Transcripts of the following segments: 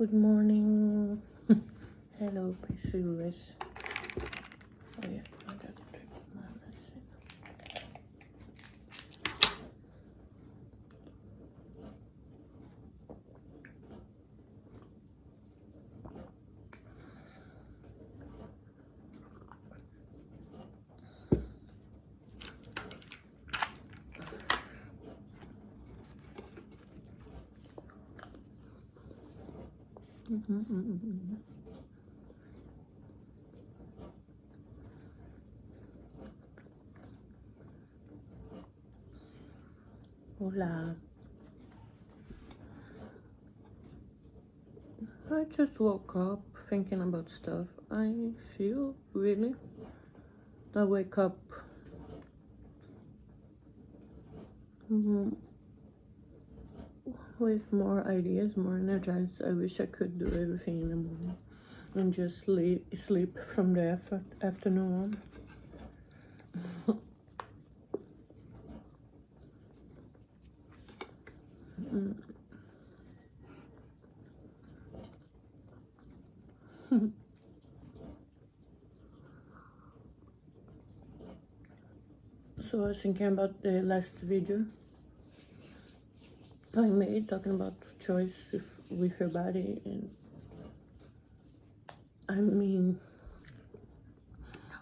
Good morning. Hello, viewers. Oh yeah, I gotta take my medicine. Hola. I just woke up thinking about stuff. I feel really. I wake up with more ideas, more energized. I wish I could do everything in the morning and just sleep from the afternoon on. So I was thinking about the last video I made talking about choice with your body, and I mean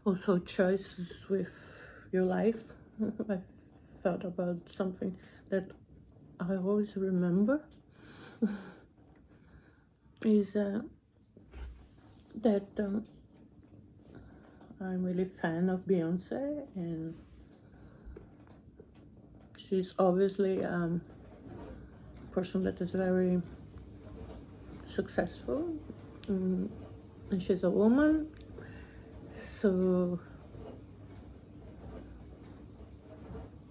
also choices with your life. I thought about something that I always remember is that I'm really fan of Beyoncé, and she's obviously a person that is very successful, and she's a woman, so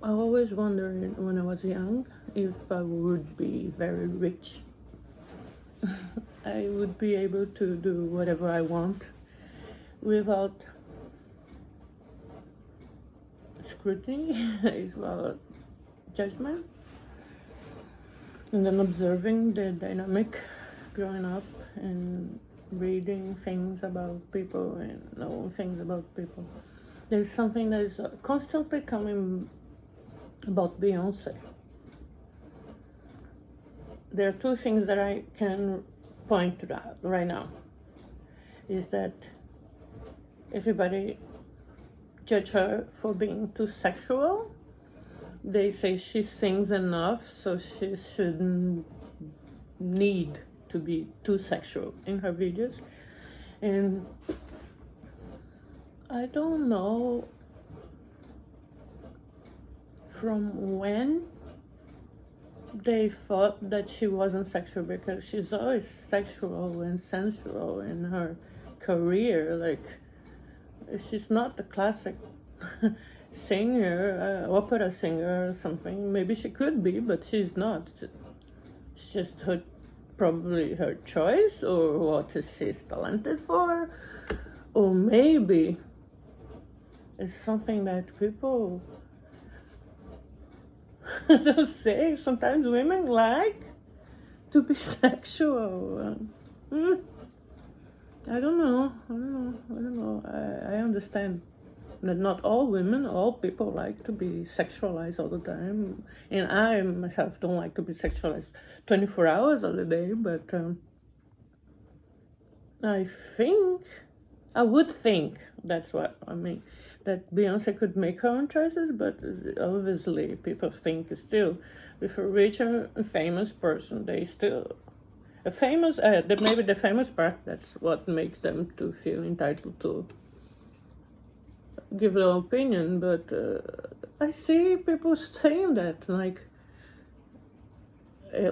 I always wondered when I was young if I would be very rich. I would be able to do whatever I want without scrutiny, as well as judgment. And then observing the dynamic growing up and reading things about people and knowing things about people. There's something that is constantly coming about Beyoncé. There are two things that I can point to that right now. Is that everybody judge her for being too sexual. They say she sings enough, so she shouldn't need to be too sexual in her videos. And I don't know from when they thought that she wasn't sexual, because she's always sexual and sensual in her career. Like, she's not the classic singer, opera singer or something. Maybe she could be, but she's not. It's just probably her choice, or what she's talented for, or maybe it's something that people don't say. Sometimes women like to be sexual. I don't know. I understand that not all women, all people like to be sexualized all the time. And I myself don't like to be sexualized 24 hours of the day, but I would think, that's what I mean, that Beyonce could make her own choices, but obviously people think still, with a rich and famous person, they still, maybe the famous part, that's what makes them to feel entitled to give their opinion. But I see people saying that, like,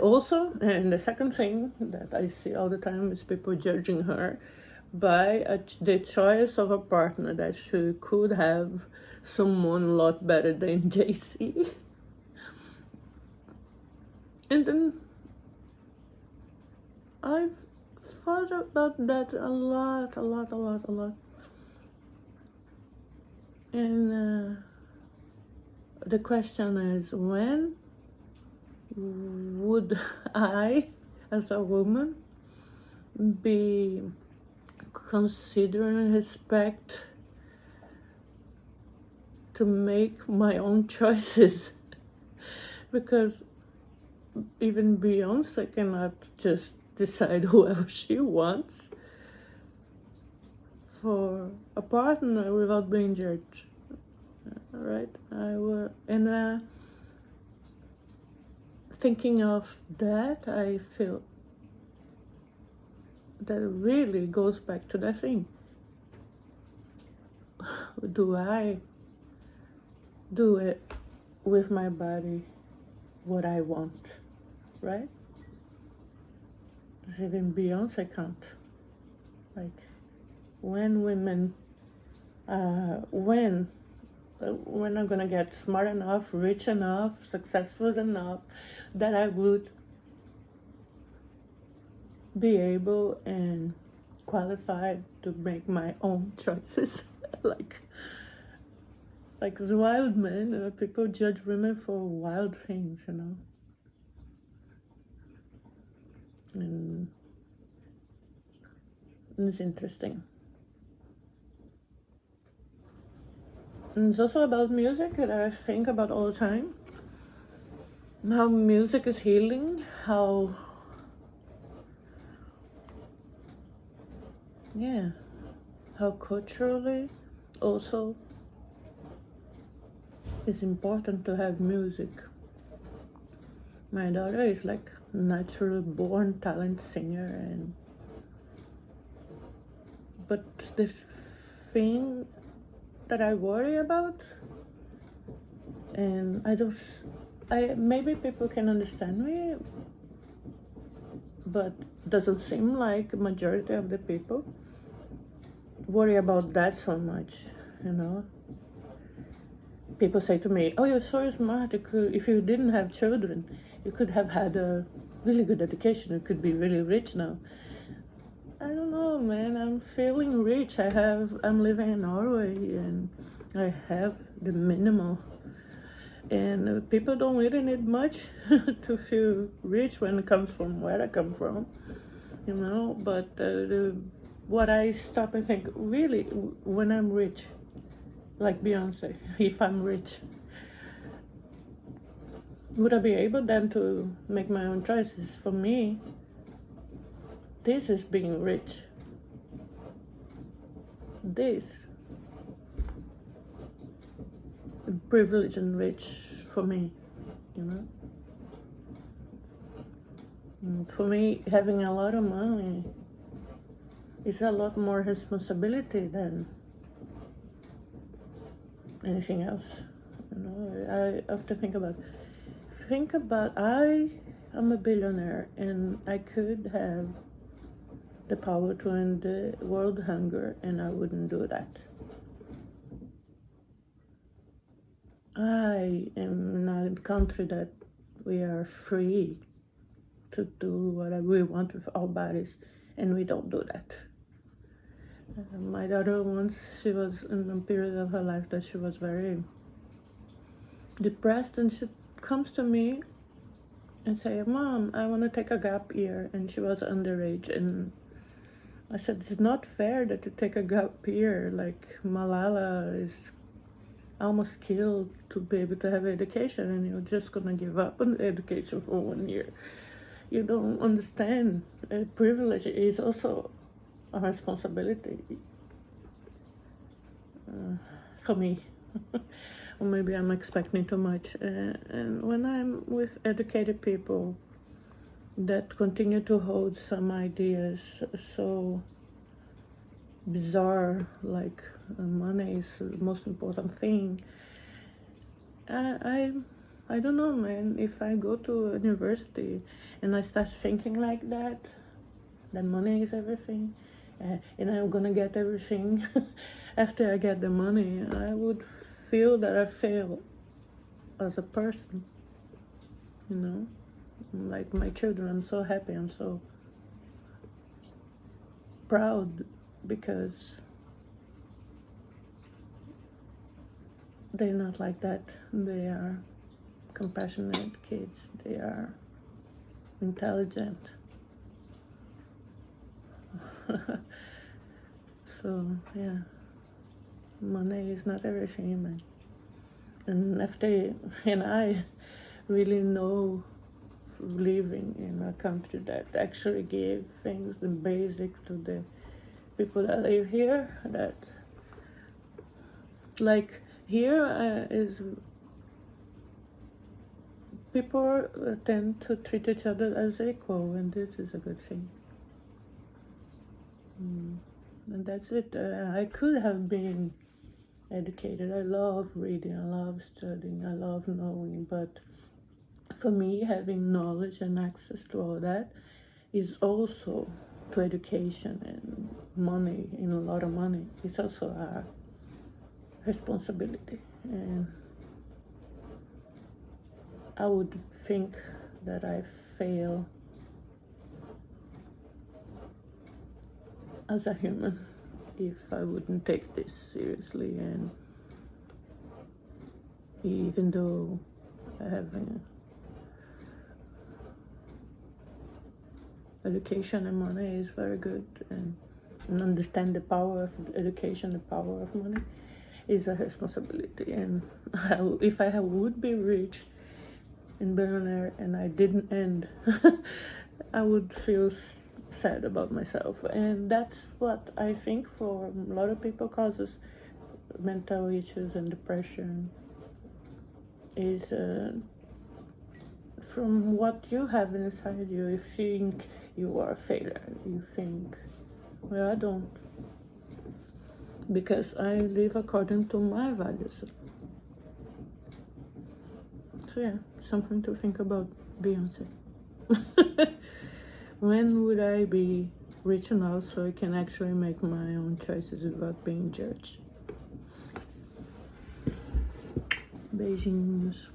also, and the second thing that I see all the time is people judging her by the choice of a partner, that she could have someone a lot better than JC. And then I've thought about that a lot. And the question is, when would I, as a woman, be considering respect to make my own choices. Because even Beyoncé cannot just decide whoever she wants for a partner without being judged. Right? Thinking of that, I feel that it really goes back to that thing. Do I do it with my body what I want, right? Even Beyonce can't. Like, when women, when I'm gonna get smart enough, rich enough, successful enough, that I would be able and qualified to make my own choices. like the wild men, people judge women for wild things, and it's interesting. And it's also about music that I think about all the time. How music is healing, how culturally also it's important to have music. My daughter is like natural born talent singer, but the thing that I worry about, and maybe people can understand me, but doesn't seem like a majority of the people worry about that so much, People say to me, "Oh, you're so smart. If you didn't have children, you could have had a really good education. You could be really rich now." I don't know, man. I'm feeling rich. I'm living in Norway, and I have the minimal. And people don't really need much to feel rich when it comes from where I come from, But what I stop and think, really, when I'm rich, like Beyoncé, if I'm rich, would I be able then to make my own choices? For me, this is being rich. This privilege and rich for me, And for me, having a lot of money is a lot more responsibility than anything else. I have to think about I am a billionaire, and I could have the power to end the world hunger, and I wouldn't do that. I am not in a country that we are free to do whatever we want with our bodies, and we don't do that. My daughter, once she was in a period of her life that she was very depressed, and she comes to me and say, "Mom, I want to take a gap year," and she was underage, and I said, "It's not fair that you take a gap year. Like, Malala is almost killed to be able to have education, and you're just gonna give up on education for 1 year. You don't understand. Privilege is also a responsibility for me." Or maybe I'm expecting too much. And when I'm with educated people that continue to hold some ideas so bizarre, like money is the most important thing, I don't know, man. If I go to university and I start thinking like that money is everything, and I'm gonna get everything after I get the money, I would feel that I fail as a person, Like my children, I'm so happy, I'm so proud, because they're not like that. They are compassionate kids. They are intelligent. So yeah, money is not everything, man. And I really know living in a country that actually gave things the basic to the people that live here, that like here is people tend to treat each other as equal, and this is a good thing. And that's it. I could have been educated. I love reading, I love studying, I love knowing, but for me, having knowledge and access to all that is also to education and money, in a lot of money. It's also a responsibility. And I would think that I fail as a human if I wouldn't take this seriously. And even though having education and money is very good, and understand the power of education, the power of money is a responsibility. And if I would be rich and billionaire and I didn't end, I would feel sad about myself. And that's what I think for a lot of people causes mental issues and depression, is from what you have inside you. You think you are a failure. You think, well, I don't, because I live according to my values. So yeah, something to think about, Beyoncé. When would I be rich enough so I can actually make my own choices without being judged? Beijinhos.